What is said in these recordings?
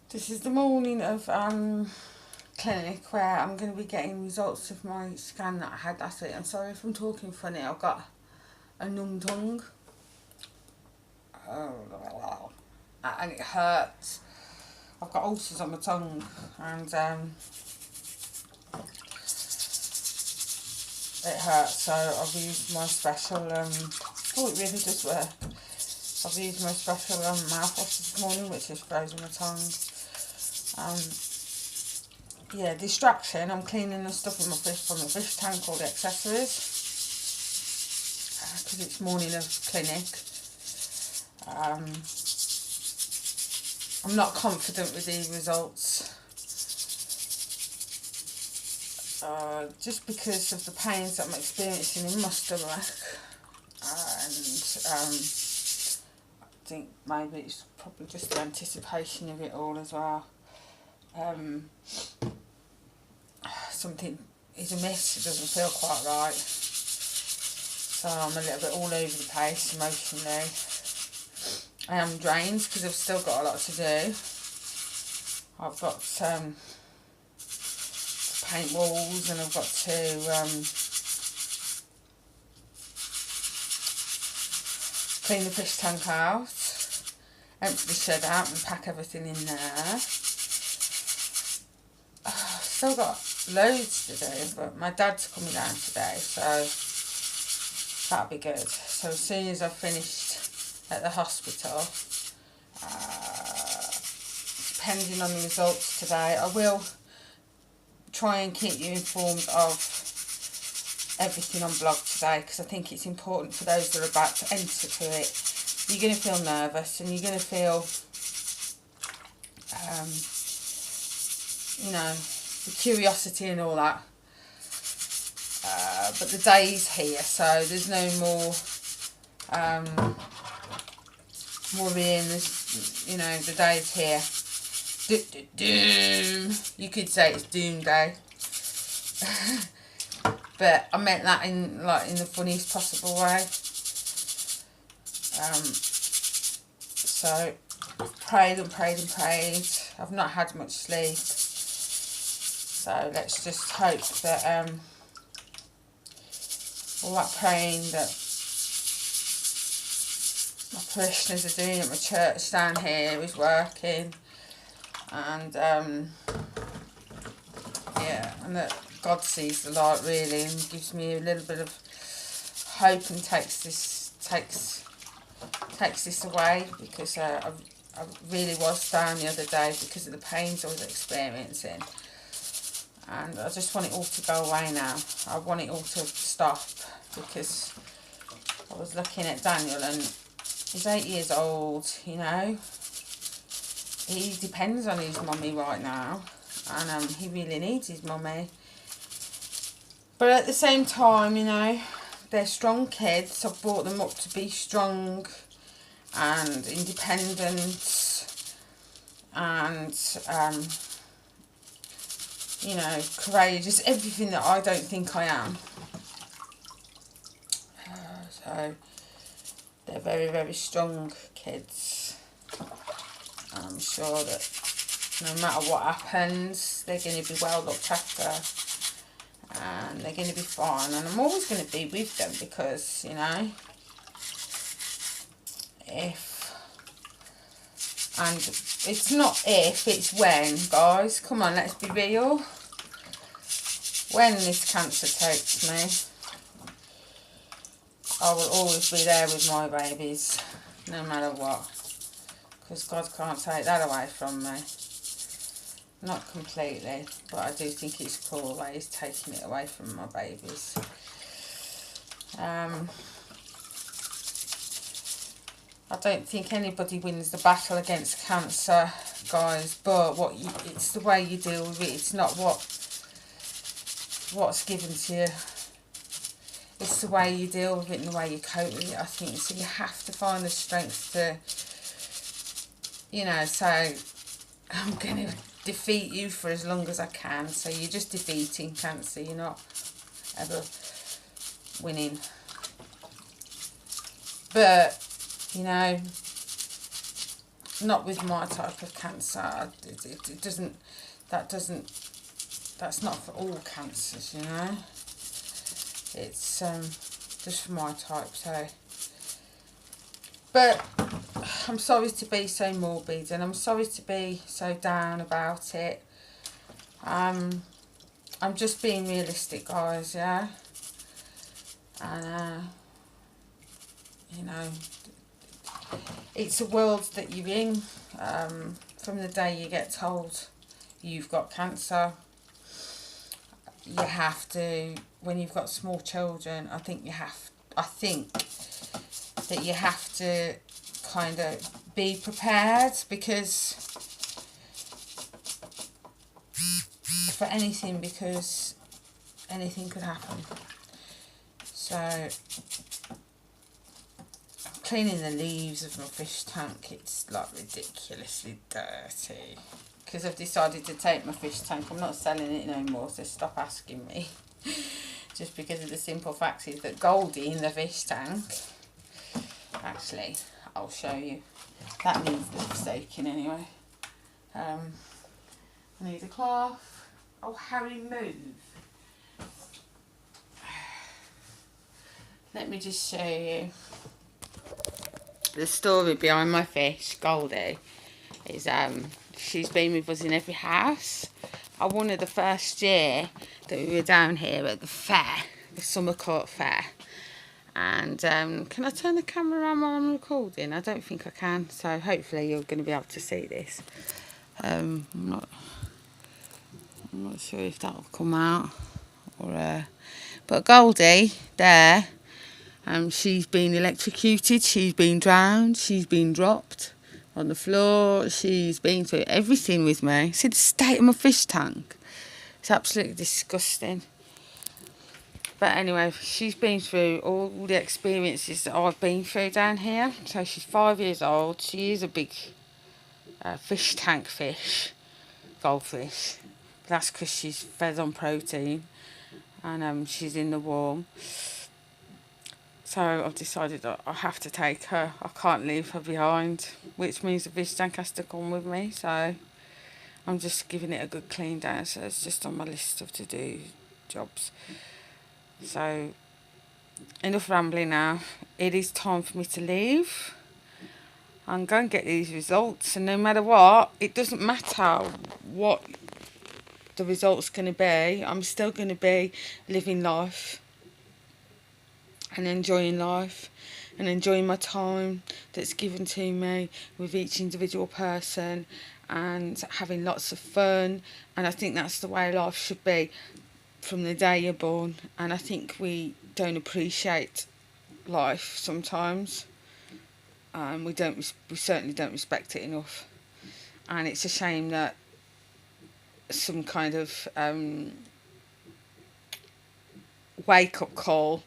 This is the morning of clinic where I'm going to be getting results of my scan that I had last week. I'm sorry if I'm talking funny, I've got a numb tongue. And it hurts. I've got ulcers on my tongue and it hurts, so I've used my special, oh, it really does work. I've used my special mouthwash this morning, which has frozen my tongue. Yeah, distraction. I'm cleaning the stuff in my fish from the fish tank, all the accessories, because it's morning of clinic. I'm not confident with the results, just because of the pains that I'm experiencing in my stomach, and I think maybe it's probably just the anticipation of it all as well. Something is amiss, it doesn't feel quite right, so I'm a little bit all over the place emotionally. I am drained because I've still got a lot to do. I've got to paint walls, and I've got to clean the fish tank out, empty the shed out and pack everything in there. Still got loads to do, but my dad's coming down today, so that'll be good. So as soon as I've finished at the hospital, depending on the results today, I will try and keep you informed of everything on blog today, because I think it's important for those that are about to enter to it. You're going to feel nervous and you're going to feel, you know, the curiosity and all that. But the day's here, so there's no more worrying. You know, the day's here. Doom. You could say it's doom day. But I meant that in the funniest possible way. So I've prayed and prayed and prayed. I've not had much sleep. So let's just hope that all that praying that my parishioners are doing at my church down here is working. And yeah, and that God sees the light really and gives me a little bit of hope and takes this away, because I really was down the other day because of the pains I was experiencing, and I just want it all to go away now. I want it all to stop, because I was looking at Daniel and he's 8 years old, you know. He depends on his mummy right now, and he really needs his mummy. But at the same time, you know, they're strong kids. I've brought them up to be strong and independent and, you know, courageous. Everything that I don't think I am. So they're very, very strong kids. I'm sure that no matter what happens, they're going to be well looked after and they're going to be fine, and I'm always going to be with them, because, you know, and it's not if, it's when, guys. Come on, let's be real. When this cancer takes me, I will always be there with my babies, no matter what, because God can't take that away from me. Not completely, but I do think it's cruel that he's taking it away from my babies. I don't think anybody wins the battle against cancer, guys, but it's the way you deal with it. It's not what's given to you. It's the way you deal with it and the way you cope with it, I think. So you have to find the strength to, you know, say, I'm going to defeat you for as long as I can. So you're just defeating cancer. You're not ever winning. But, you know, not with my type of cancer. It doesn't, that's not for all cancers, you know. It's just for my type, so. But I'm sorry to be so morbid, and I'm sorry to be so down about it. I'm just being realistic, guys, yeah. And you know, it's a world that you're in. From the day you get told you've got cancer, you have to, when you've got small children, I think that you have to kind of be prepared, because for anything, because anything could happen. So cleaning the leaves of my fish tank, it's like ridiculously dirty, because I've decided to take my fish tank. I'm not selling it no more, so stop asking me. Just because of the simple fact is that Goldie in the fish tank, actually I'll show you, that needs lipsticking anyway. I need a cloth. Oh, Harry, move. Let me just show you the story behind my fish. Goldie is she's been with us in every house. I won her the first year that we were down here at the fair, the Summer Court Fair. And can I turn the camera around while I'm recording? I don't think I can, so hopefully you're going to be able to see this. I'm not sure if that'll come out, or but Goldie there, she's been electrocuted, she's been drowned, she's been dropped on the floor, she's been through everything with me. See the state of my fish tank? It's absolutely disgusting. But anyway, she's been through all the experiences that I've been through down here. So she's 5 years old. She is a big fish tank fish, goldfish. That's because she's fed on protein, and she's in the warm. So I've decided that I have to take her. I can't leave her behind, which means the fish tank has to come with me. So I'm just giving it a good clean down. So it's just on my list of to-do jobs. So enough rambling now. It is time for me to leave. I'm going to get these results, and no matter what, it doesn't matter what the result's going to be, I'm still going to be living life and enjoying life and enjoying my time that's given to me with each individual person, and having lots of fun. And I think that's the way life should be from the day you're born. And I think we don't appreciate life sometimes. We certainly don't respect it enough. And it's a shame that some kind of wake-up call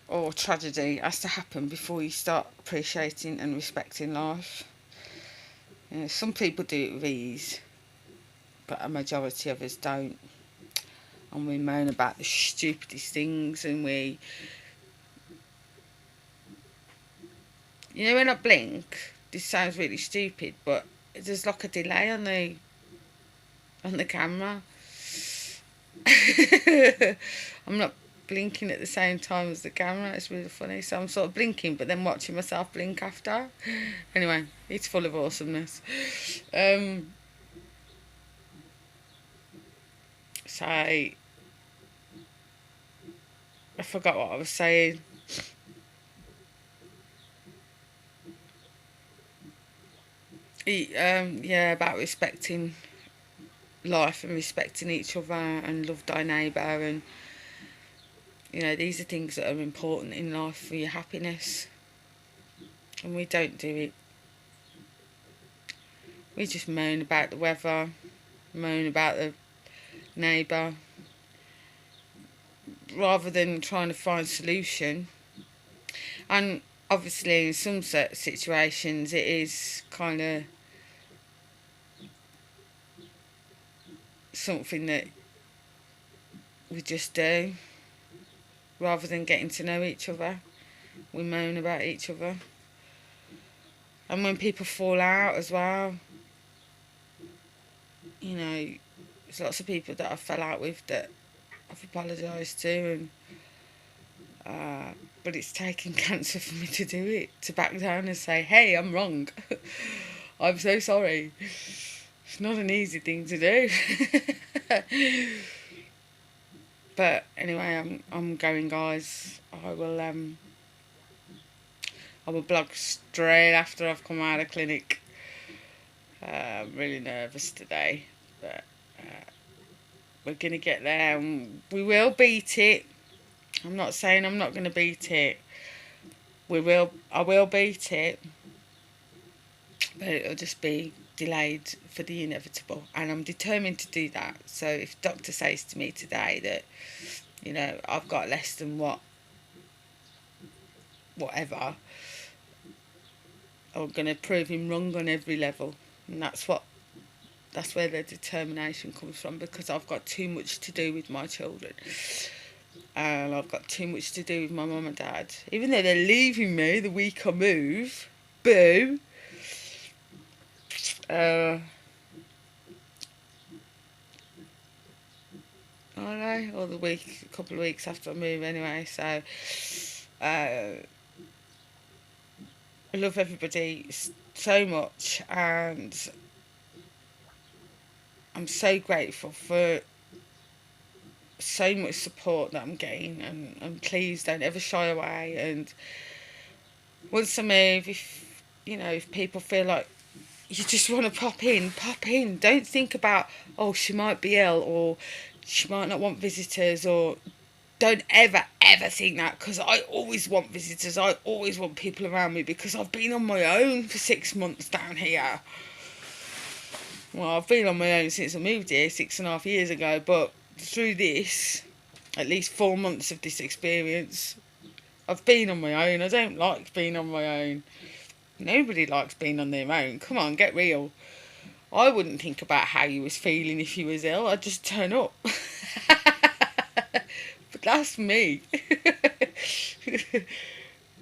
or tragedy has to happen before you start appreciating and respecting life. You know, some people do it with ease, but a majority of us don't. And we moan about the stupidest things, and you know, when I blink, this sounds really stupid, but there's like a delay on the camera. I'm not blinking at the same time as the camera. It's really funny. So I'm sort of blinking, but then watching myself blink after. Anyway, it's full of awesomeness. So I forgot what I was saying. Yeah, about respecting life and respecting each other, and love thy neighbour, and you know, these are things that are important in life for your happiness, and we don't do it. We just moan about the weather, moan about the neighbour, rather than trying to find a solution. And obviously in some situations it is kind of something that we just do, rather than getting to know each other. We moan about each other. And when people fall out as well, you know, there's lots of people that I fell out with that I've apologised to, and but it's taken cancer for me to do it, to back down and say, hey, I'm wrong. I'm so sorry. It's not an easy thing to do. But anyway, I'm going, guys. I will blog straight after I've come out of clinic. I'm really nervous today, but we're going to get there and we will beat it. I'm not saying I'm not going to beat it. I will beat it, but it'll just be delayed for the inevitable, and I'm determined to do that. So if doctor says to me today that, you know, I've got less than whatever, I'm going to prove him wrong on every level, and that's where the determination comes from, because I've got too much to do with my children. And I've got too much to do with my mum and dad. Even though they're leaving me the week I move. Boo. I don't know, or a couple of weeks after I move anyway. So, I love everybody so much, and I'm so grateful for so much support that I'm getting, and please don't ever shy away. And once I move, if people feel like you just want to pop in. Don't think about, oh, she might be ill, or she might not want visitors, or don't ever think that, because I always want visitors. I always want people around me, because I've been on my own for 6 months down here. Well, I've been on my own since I moved here 6.5 years ago, but through this, at least 4 months of this experience, I've been on my own. I don't like being on my own. Nobody likes being on their own. Come on, get real. I wouldn't think about how you was feeling if you was ill. I'd just turn up. But that's me.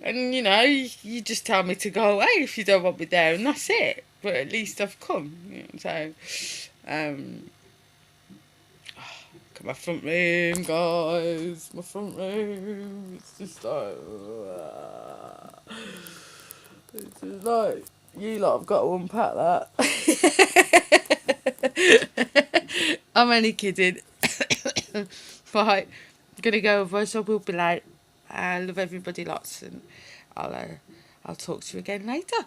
And, you just tell me to go away if you don't want me there, and that's it. But at least I've come. So, look at my front room, guys. My front room. It's just like... It's just like... You lot have got to unpack that. I'm only kidding. Right. I'm going to go, otherwise I will be late. I love everybody lots, and I'll talk to you again later.